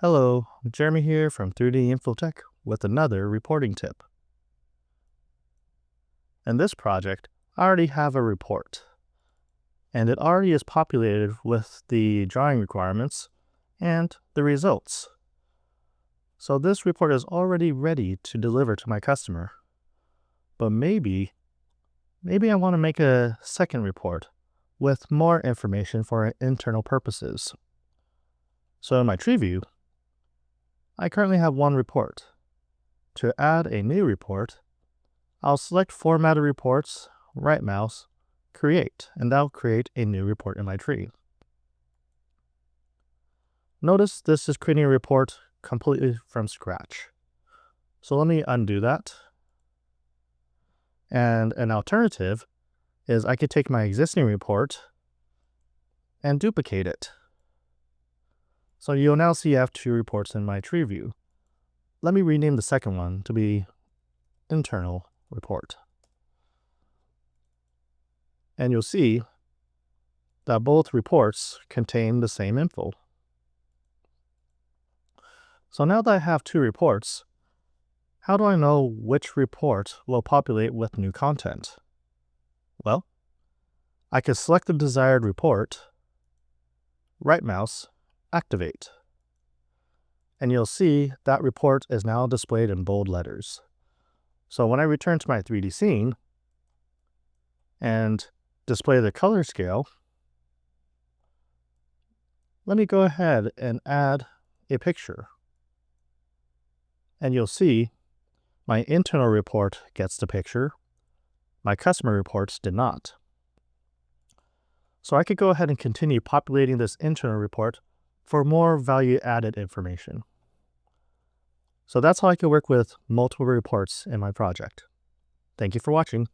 Hello, Jeremy here from 3D Infotech with another reporting tip. In this project, I already have a report, and it already is populated with the drawing requirements and the results. So this report is already ready to deliver to my customer. But maybe I want to make a second report with more information for internal purposes. So in my tree view, I currently have one report. To add a new report, I'll select Formatted Reports, right mouse, Create, and that'll create a new report in my tree. Notice this is creating a report completely from scratch. So let me undo that. And an alternative is I could take my existing report and duplicate it. So you'll now see I have two reports in my tree view. Let me rename the second one to be Internal Report. And you'll see that both reports contain the same info. So now that I have two reports, how do I know which report will populate with new content? Well, I can select the desired report, right mouse, Activate. And you'll see that report is now displayed in bold letters. So when I return to my 3D scene and display the color scale, let me go ahead and add a picture. And you'll see my internal report gets the picture, my customer reports did not. So I could go ahead and continue populating this internal report for more value-added information. So that's how I can work with multiple reports in my project. Thank you for watching.